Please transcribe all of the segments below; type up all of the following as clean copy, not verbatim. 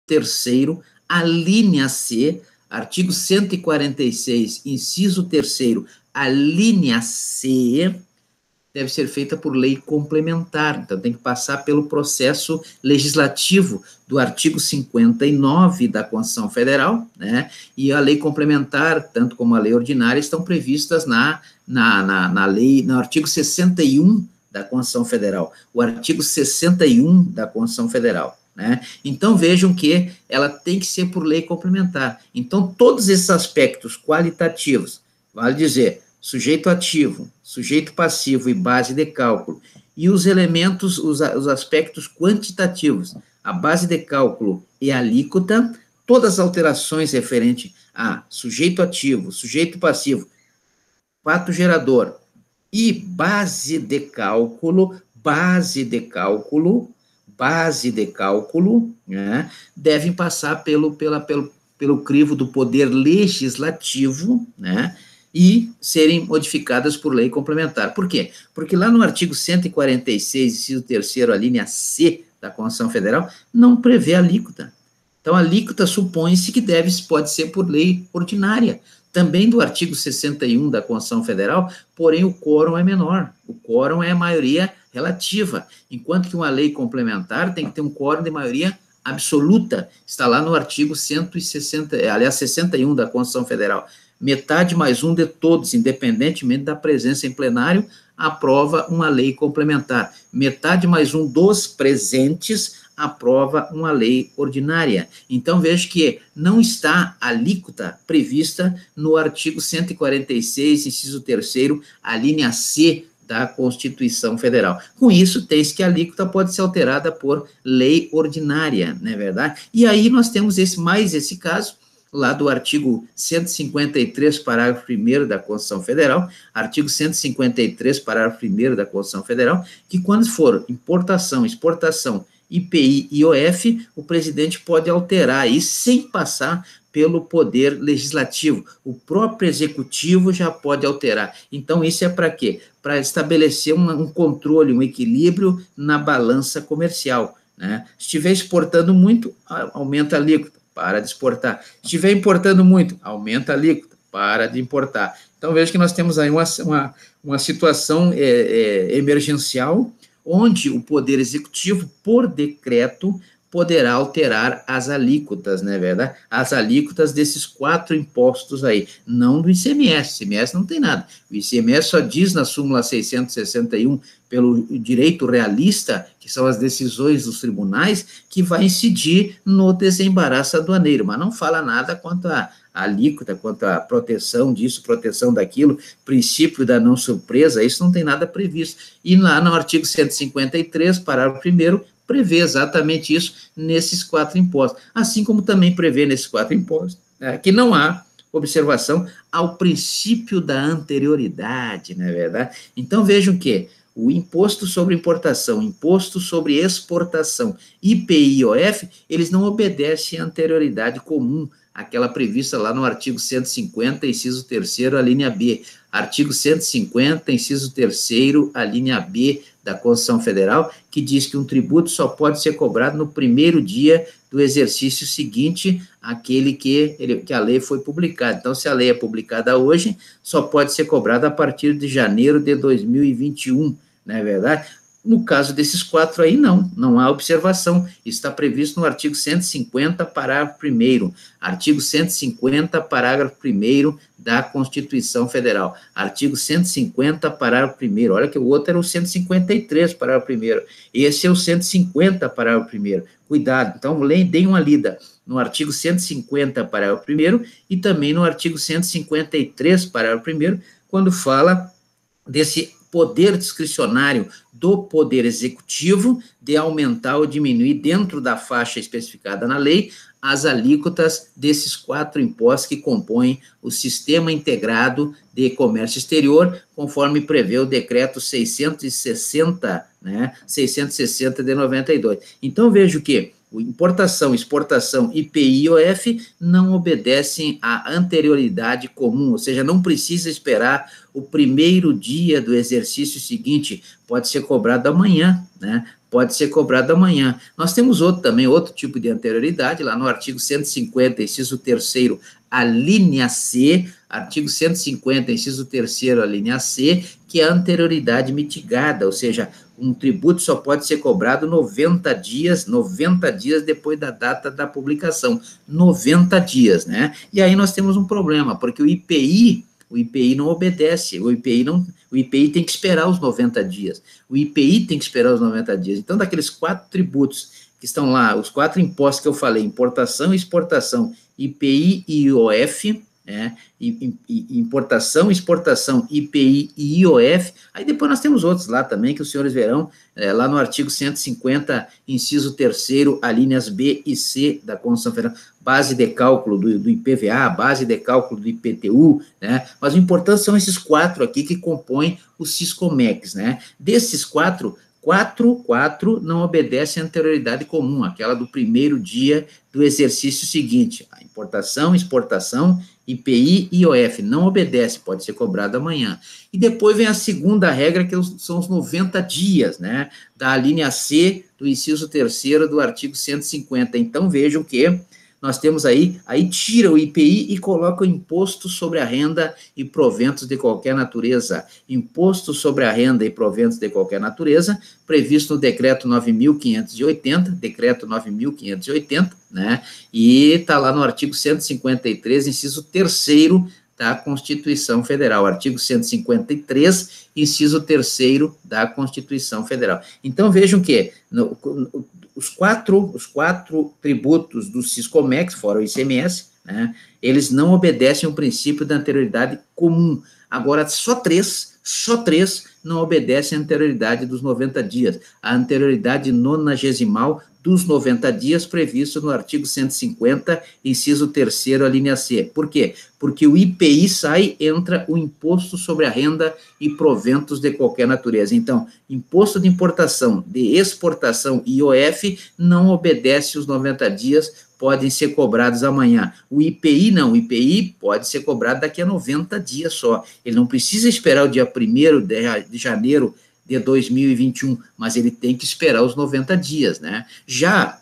3º, a linha C, artigo 146, inciso 3º, a linha C, deve ser feita por lei complementar. Então, tem que passar pelo processo legislativo do artigo 59 da Constituição Federal, né? E a lei complementar, tanto como a lei ordinária, estão previstas na lei, no artigo 61 da Constituição Federal, o artigo 61 da Constituição Federal, né? Então, vejam que ela tem que ser por lei complementar. Então, todos esses aspectos qualitativos, vale dizer, sujeito ativo, sujeito passivo e base de cálculo, e os elementos, os aspectos quantitativos, a base de cálculo e a alíquota, todas as alterações referentes a sujeito ativo, sujeito passivo, fato gerador e base de cálculo, né, devem passar pelo crivo do poder legislativo, né, e serem modificadas por lei complementar. Por quê? Porque lá no artigo 146, inciso 3º, a linha C da Constituição Federal, não prevê alíquota. Então, a alíquota supõe-se que pode ser por lei ordinária. Também do artigo 61 da Constituição Federal, porém o quórum é menor. O quórum é a maioria relativa, enquanto que uma lei complementar tem que ter um quórum de maioria absoluta. Está lá no artigo 61 da Constituição Federal. Metade mais um de todos, independentemente da presença em plenário, aprova uma lei complementar. Metade mais um dos presentes aprova uma lei ordinária. Então, veja que não está alíquota prevista no artigo 146, inciso 3º, a linha C da Constituição Federal. Com isso, tem-se que a alíquota pode ser alterada por lei ordinária, não é verdade? E aí nós temos esse caso, lá do artigo 153, parágrafo 1º da Constituição Federal, artigo 153, parágrafo 1º da Constituição Federal, que quando for importação, exportação, IPI e IOF, o presidente pode alterar isso sem passar pelo poder legislativo. O próprio executivo já pode alterar. Então, isso é para quê? Para estabelecer um controle, um equilíbrio na balança comercial, né? Se estiver exportando muito, aumenta a alíquota, para de exportar. Se estiver importando muito, aumenta a alíquota, para de importar. Então, veja que nós temos aí uma situação emergencial, onde o Poder Executivo, por decreto, poderá alterar as alíquotas, não é verdade? As alíquotas desses 4 impostos aí, não do ICMS. ICMS não tem nada. O ICMS só diz na súmula 661, pelo direito realista, que são as decisões dos tribunais, que vai incidir no desembaraço aduaneiro, mas não fala nada quanto à alíquota, quanto à proteção disso, proteção daquilo, princípio da não surpresa, isso não tem nada previsto. E lá no artigo 153, parágrafo 1º, prevê exatamente isso nesses 4 impostos, assim como também prevê nesses 4 impostos, que não há observação ao princípio da anterioridade, não é verdade? Então, vejam que o imposto sobre importação, imposto sobre exportação, IPI e IOF, eles não obedecem à anterioridade comum, aquela prevista lá no artigo 150, inciso 3º, a linha B. Artigo 150, inciso 3º, a linha B da Constituição Federal, que diz que um tributo só pode ser cobrado no primeiro dia do exercício seguinte àquele que a lei foi publicada. Então, se a lei é publicada hoje, só pode ser cobrada a partir de janeiro de 2021, não é verdade? No caso desses 4 aí, não há observação. Está previsto no artigo 150, parágrafo 1º, artigo 150, parágrafo 1º da Constituição Federal, artigo 150, parágrafo 1º, olha que o outro era o 153, parágrafo 1º, esse é o 150, parágrafo 1º, cuidado, então deem uma lida no artigo 150, parágrafo 1º, e também no artigo 153, parágrafo 1º, quando fala desse poder discricionário do Poder Executivo de aumentar ou diminuir dentro da faixa especificada na lei as alíquotas desses 4 impostos que compõem o Sistema Integrado de Comércio Exterior, conforme prevê o decreto 660, né, 660 de 92. Então, vejo que importação, exportação, IPI e IOF não obedecem à anterioridade comum, ou seja, não precisa esperar o primeiro dia do exercício seguinte, pode ser cobrado amanhã, né? pode ser cobrado amanhã. Nós temos outro tipo de anterioridade, lá no artigo 150, inciso 3º, a linha C, artigo 150, inciso 3º, a linha C, que é a anterioridade mitigada, ou seja, um tributo só pode ser cobrado 90 dias depois da data da publicação, 90 dias, né? E aí nós temos um problema, porque o IPI não obedece, o IPI tem que esperar os 90 dias, o IPI tem que esperar os 90 dias. Então, daqueles 4 tributos que estão lá, os 4 impostos que eu falei, importação e exportação, IPI e IOF, importação, exportação, IPI e IOF, aí depois nós temos outros lá também, que os senhores verão, lá no artigo 150, inciso 3º, alíneas B e C da Constituição Federal, base de cálculo do IPVA, base de cálculo do IPTU, né, mas o importante são esses 4 aqui que compõem o Siscomex, né, desses 4 não obedecem à anterioridade comum, aquela do primeiro dia do exercício seguinte, a importação, exportação, IPI e IOF, não obedece, pode ser cobrado amanhã. E depois vem a segunda regra, que são os 90 dias, né, da linha C do inciso 3º do artigo 150. Então, vejam que nós temos aí tira o IPI e coloca o imposto sobre a renda e proventos de qualquer natureza. Imposto sobre a renda e proventos de qualquer natureza, previsto no decreto 9.580, né, e está lá no artigo 153, inciso 3º da Constituição Federal, artigo 153, inciso 3º da Constituição Federal. Então, vejam que os quatro tributos do Siscomex, fora o ICMS, né, eles não obedecem ao princípio da anterioridade comum. Agora, só três não obedecem à anterioridade dos 90 dias, a anterioridade nonagesimal dos 90 dias previsto no artigo 150, inciso 3º, a linha C. Por quê? Porque o IPI sai, entra o imposto sobre a renda e proventos de qualquer natureza. Então, imposto de importação, de exportação e IOF não obedece os 90 dias, podem ser cobrados amanhã. O IPI não, o IPI pode ser cobrado daqui a 90 dias só. Ele não precisa esperar o dia 1º de janeiro de 2021, mas ele tem que esperar os 90 dias, né? Já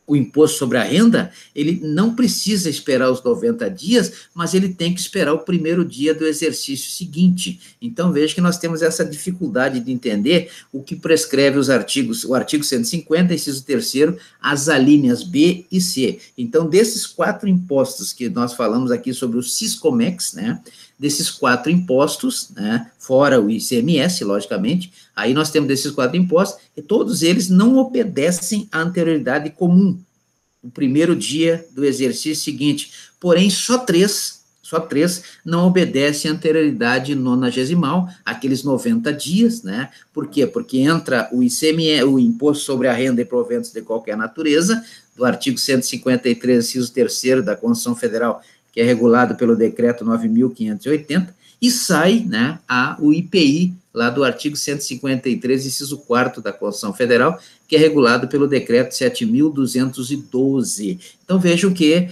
o imposto sobre a renda, ele não precisa esperar os 90 dias, mas ele tem que esperar o primeiro dia do exercício seguinte. Então, veja que nós temos essa dificuldade de entender o que prescreve os artigos, o artigo 150, inciso 3º, as alíneas B e C. Então, desses 4 impostos que nós falamos aqui sobre o Siscomex, né, desses 4 impostos, né, fora o ICMS, logicamente, aí nós temos desses 4 impostos, e todos eles não obedecem à anterioridade comum, no primeiro dia do exercício seguinte, porém, só três não obedecem à anterioridade nonagesimal, aqueles 90 dias, né, por quê? Porque entra o ICMS, o Imposto sobre a Renda e Proventos de Qualquer Natureza, do artigo 153, inciso 3º da Constituição Federal, que é regulado pelo decreto 9.580, e sai, né, o IPI, lá do artigo 153, inciso 4º da Constituição Federal, que é regulado pelo decreto 7.212. Então, vejam que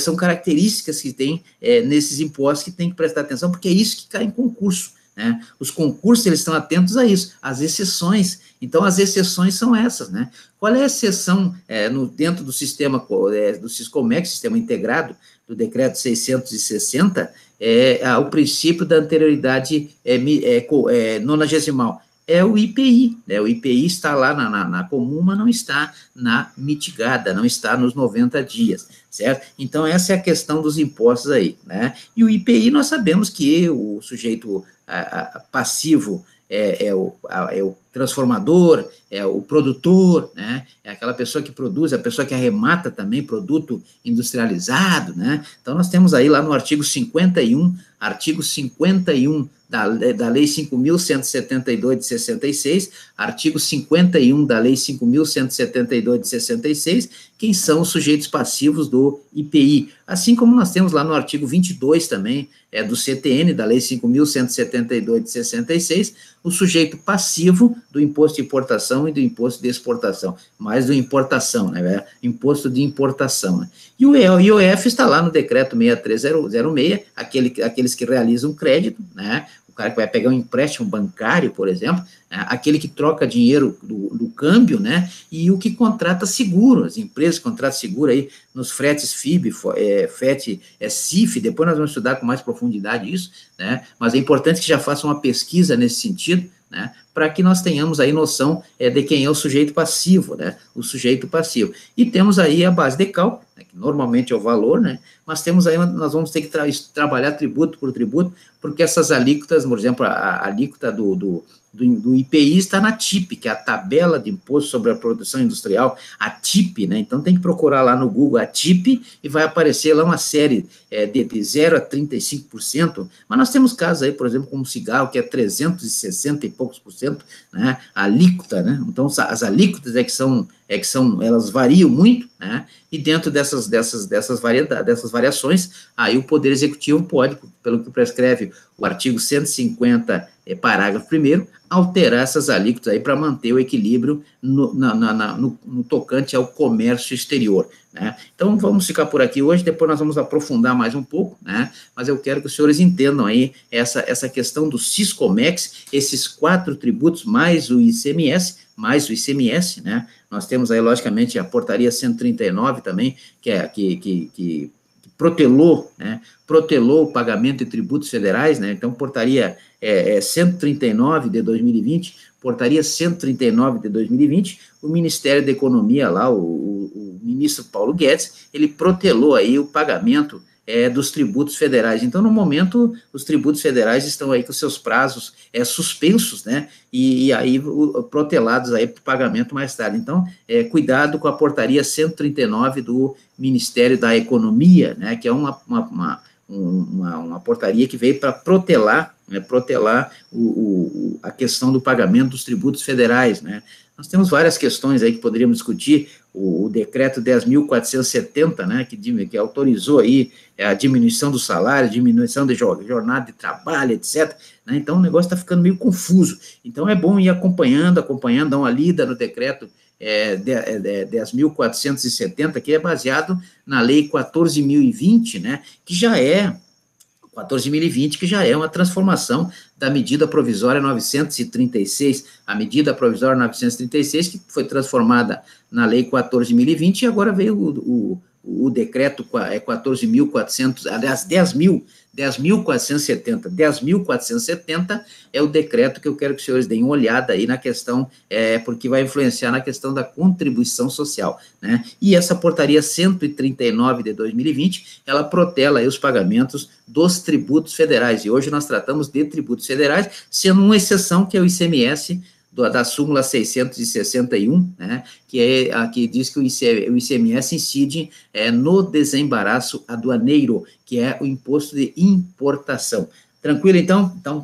são características que tem nesses impostos que tem que prestar atenção, porque é isso que cai em concurso, né? Os concursos, eles estão atentos a isso, às exceções. Então, as exceções são essas, né? Qual é a exceção dentro do sistema do Siscomex, sistema integrado, do decreto 660, o princípio da anterioridade nonagesimal? É o IPI, né? O IPI está lá na comum, mas não está na mitigada, não está nos 90 dias, certo? Então, essa é a questão dos impostos aí, né? E o IPI, nós sabemos que o sujeito passivo é o transformador, é o produtor, né? É aquela pessoa que produz, a pessoa que arremata também produto industrializado, né? Então, nós temos aí lá no artigo 51 da Lei 5.172 de 66, artigo 51 da Lei 5.172 de 66, quem são os sujeitos passivos do IPI, assim como nós temos lá no artigo 22 também, do CTN, da Lei 5.172 de 66, o sujeito passivo do imposto de importação e do imposto de exportação, mais do importação, né, imposto de importação, né? E o IOF está lá no decreto 63006, aqueles que realizam crédito, né, o cara que vai pegar um empréstimo bancário, por exemplo, né, aquele que troca dinheiro do câmbio, né, e o que contrata seguro, as empresas que contratam seguro aí nos fretes FIB, FET, CIF, depois nós vamos estudar com mais profundidade isso, né, mas é importante que já façam uma pesquisa nesse sentido, né, para que nós tenhamos aí noção de quem é o sujeito passivo, né, o sujeito passivo. E temos aí a base de cálculo, né, que normalmente é o valor, né, mas temos aí, nós vamos ter que trabalhar tributo por tributo, porque essas alíquotas, por exemplo, a alíquota do IPI está na TIP, que é a tabela de imposto sobre a produção industrial, a TIP, né? Então tem que procurar lá no Google a TIP e vai aparecer lá uma série de 0 a 35%, mas nós temos casos aí, por exemplo, como cigarro, que é 360 e poucos por cento, né? A alíquota, né? Então as alíquotas elas variam muito, né? E dentro dessas variações, aí o Poder Executivo pode, pelo que prescreve o artigo 150, parágrafo 1º, alterar essas alíquotas aí para manter o equilíbrio no tocante ao comércio exterior, né? Então, vamos ficar por aqui hoje, depois nós vamos aprofundar mais um pouco, né? Mas eu quero que os senhores entendam aí essa questão do Siscomex, esses 4 tributos, mais o ICMS, né? Nós temos aí, logicamente, a portaria 139 também, que protelou, né? Protelou o pagamento de tributos federais, né? Então, portaria 139 de 2020, portaria 139 de 2020, o Ministério da Economia lá, o ministro Paulo Guedes, ele protelou aí o pagamento dos tributos federais. Então, no momento, os tributos federais estão aí com seus prazos suspensos, né, e aí protelados aí para o pagamento mais tarde. Então, cuidado com a portaria 139 do Ministério da Economia, né, que é uma portaria que veio para protelar, né, a questão do pagamento dos tributos federais, né. Nós temos várias questões aí que poderíamos discutir, o decreto 10.470, né, que autorizou aí a diminuição do salário, diminuição de jornada de trabalho, etc., né, então o negócio está ficando meio confuso, então é bom ir acompanhando, dar uma lida no decreto 10.470, que é baseado na lei 14.020, né, que já é 14.020, que já é uma transformação da medida provisória 936, a medida provisória 936, que foi transformada na lei 14.020, e agora veio o decreto 14.400, aliás, 10.470. 10.470 é o decreto que eu quero que os senhores deem uma olhada aí na questão, porque vai influenciar na questão da contribuição social, né? E essa portaria 139 de 2020, ela protela aí os pagamentos dos tributos federais, e hoje nós tratamos de tributos federais, sendo uma exceção que é o ICMS, da súmula 661, né, que diz que o ICMS incide no desembaraço aduaneiro, que é o imposto de importação. Tranquilo, então? Então,